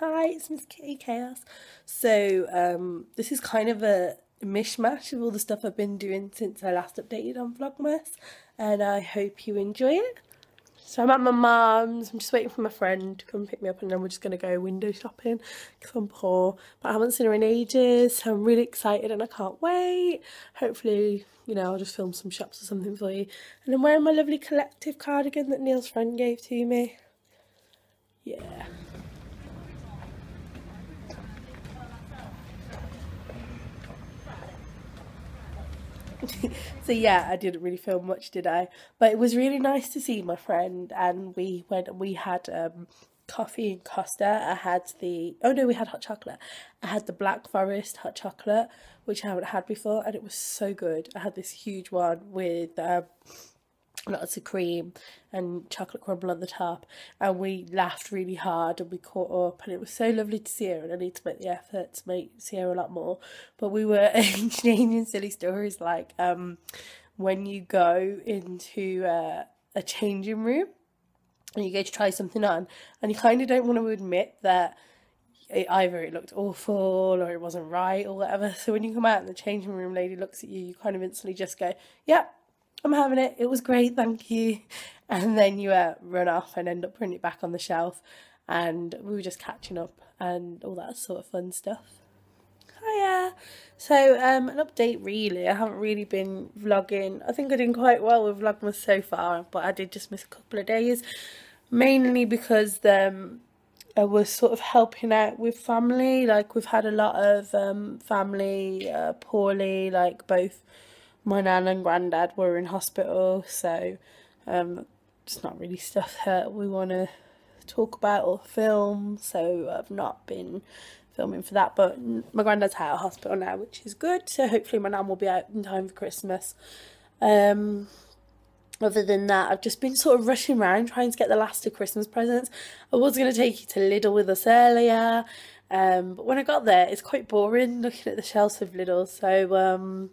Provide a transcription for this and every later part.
Hi, it's Miss Kitty Chaos. So this is kind of a mishmash of all the stuff I've been doing since I last updated on Vlogmas, and I hope you enjoy it. So I'm at my mum's, I'm just waiting for my friend to come pick me up, and then we're just going to go window shopping because I'm poor, but I haven't seen her in ages, so I'm really excited and I can't wait. Hopefully, you know, I'll just film some shops or something for you. And I'm wearing my lovely collective cardigan that Neil's friend gave to me. Yeah. So yeah, I didn't really film much, did I? But it was really nice to see my friend, and we went and we had coffee in Costa. I had the, oh no, we had hot chocolate. I had the Black Forest hot chocolate, which I haven't had before, and it was so good. I had this huge one with lots of cream and chocolate crumble on the top, and we laughed really hard and we caught up, and it was so lovely to see her, and I need to make the effort to see her a lot more. But we were exchanging silly stories like when you go into a changing room and you go to try something on and you kind of don't want to admit that either it looked awful or it wasn't right or whatever, so when you come out and the changing room lady looks at you, you kind of instantly just go, yep, I'm having it, it was great, thank you. And then you run off and end up putting it back on the shelf, and we were just catching up and all that sort of fun stuff. Hiya! So an update really, I haven't really been vlogging. I think I did quite well with Vlogmas so far, but I did just miss a couple of days, mainly because I was sort of helping out with family. Like, we've had a lot of family poorly, like both my nan and granddad were in hospital, so it's not really stuff that we want to talk about or film, so I've not been filming for that. But my granddad's out of hospital now, which is good, so hopefully my nan will be out in time for Christmas. Other than that, I've just been sort of rushing around trying to get the last of Christmas presents. I was going to take you to Lidl with us earlier, but when I got there it's quite boring looking at the shelves of Lidl, so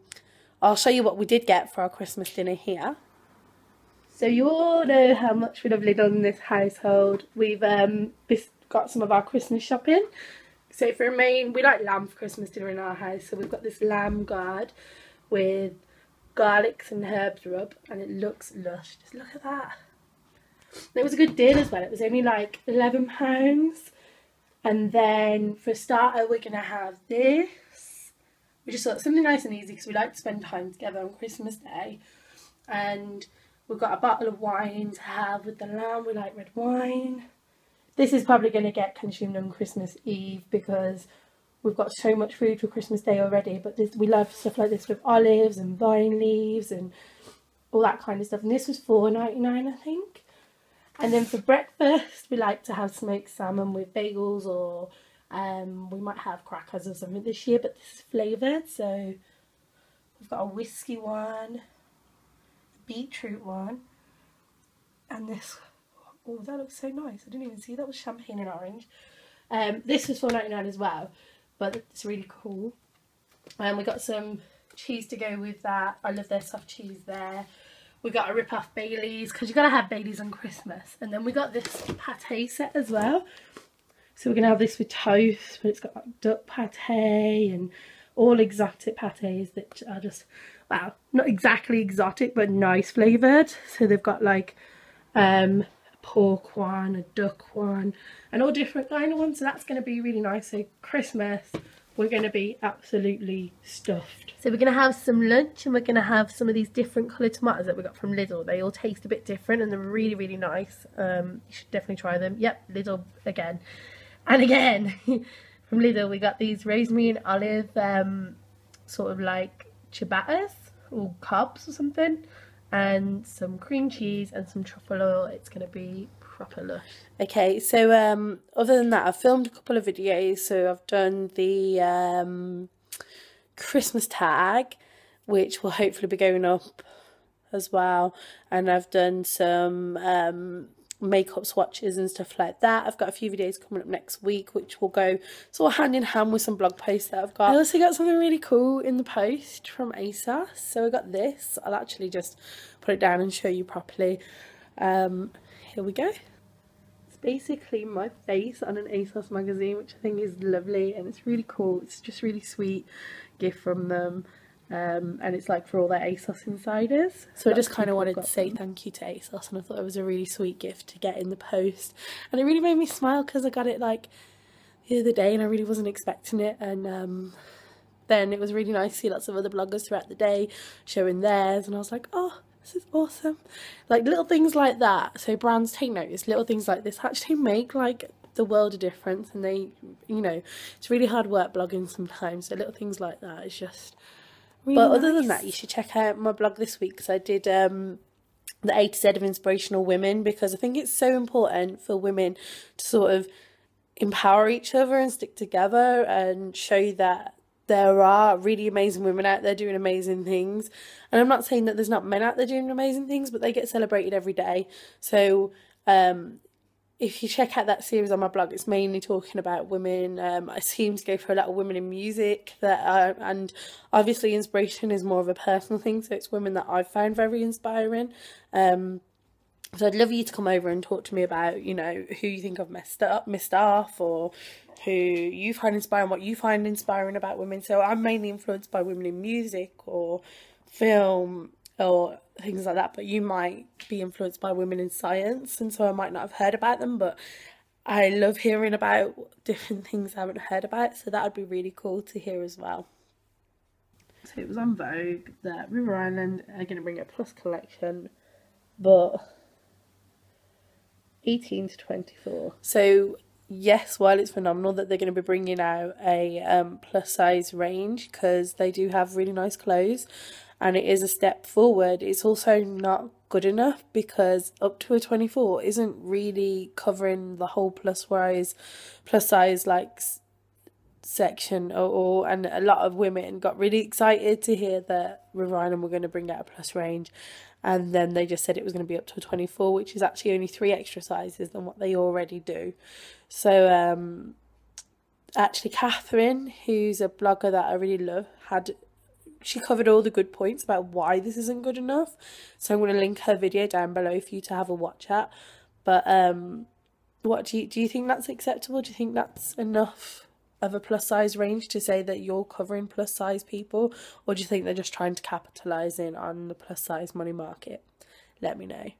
I'll show you what we did get for our Christmas dinner here. So you all know how much we love Lidl in this household. We've got some of our Christmas shopping. So for a main, we like lamb for Christmas dinner in our house. So we've got this lamb guard with garlics and herbs rub, and it looks lush. Just look at that. It was a good deal as well. It was only like £11. And then for a starter, we're going to have this. We just thought something nice and easy because we like to spend time together on Christmas Day. And we've got a bottle of wine to have with the lamb. We like red wine. This is probably going to get consumed on Christmas Eve because we've got so much food for Christmas Day already. But we love stuff like this with olives and vine leaves and all that kind of stuff. And this was $4.99, I think. And then for breakfast, we like to have smoked salmon with bagels, or we might have crackers or something this year, but this is flavoured. So we've got a whiskey one, a beetroot one, and this, oh, that looks so nice. I didn't even see that was champagne and orange. This was $4.99 as well, but it's really cool. And we got some cheese to go with that. I love their soft cheese there. We got a rip-off Baileys, because you've got to have Baileys on Christmas. And then we got this pate set as well. So we're going to have this with toast, but it's got like duck pate and all exotic pates that are just, wow, not exactly exotic, but nice flavoured. So they've got like a pork one, a duck one, and all different kind of ones. So that's going to be really nice. So Christmas, we're going to be absolutely stuffed. So we're going to have some lunch, and we're going to have some of these different coloured tomatoes that we got from Lidl. They all taste a bit different and they're really, really nice. You should definitely try them. Yep, Lidl again. And again, from Lidl, we got these rosemary and olive sort of like ciabattas or cobs or something, and some cream cheese and some truffle oil. It's going to be proper lush. Okay, so other than that, I've filmed a couple of videos. So I've done the Christmas tag, which will hopefully be going up as well, and I've done some makeup swatches and stuff like that. I've got a few videos coming up next week which will go sort of hand in hand with some blog posts that I've got. I also got something really cool in the post from ASOS. So I got this. I'll actually just put it down and show you properly. Here we go. It's basically my face on an ASOS magazine, which I think is lovely and it's really cool. It's just really sweet gift from them. And it's like for all their ASOS insiders. So I just kind of wanted to say thank you to ASOS, and I thought it was a really sweet gift to get in the post. And it really made me smile because I got it like the other day and I really wasn't expecting it. And then it was really nice to see lots of other bloggers throughout the day showing theirs, and I was like, oh, this is awesome. Like little things like that. So brands, take notice, little things like this actually make like the world a difference, and they, you know, it's really hard work blogging sometimes, so little things like that is just really but other than that, you should check out my blog this week because I did the A to Z of inspirational women, because I think it's so important for women to sort of empower each other and stick together and show that there are really amazing women out there doing amazing things. And I'm not saying that there's not men out there doing amazing things, but they get celebrated every day. So if you check out that series on my blog, it's mainly talking about women. I seem to go for a lot of women in music, and obviously inspiration is more of a personal thing, so it's women that I've found very inspiring. So I'd love you to come over and talk to me about, you know, who you think I've missed off, or who you find inspiring, what you find inspiring about women. So I'm mainly influenced by women in music or film or things like that, but you might be influenced by women in science, and so I might not have heard about them, but I love hearing about different things I haven't heard about, so that would be really cool to hear as well. So it was on Vogue that River Island are going to bring a plus collection, but 18 to 24. So yes, while it's phenomenal that they're going to be bringing out a plus size range, because they do have really nice clothes and it is a step forward, it's also not good enough, because up to a 24 isn't really covering the whole plus size like section, and a lot of women got really excited to hear that River Island were going to bring out a plus range, and then they just said it was going to be up to a 24, which is actually only 3 extra sizes than what they already do. So actually Catherine, who's a blogger that I really love, she covered all the good points about why this isn't good enough, so I'm going to link her video down below for you to have a watch at. But what do you think that's acceptable? Do you think that's enough of a plus size range to say that you're covering plus size people, or do you think they're just trying to capitalize in on the plus size money market? Let me know.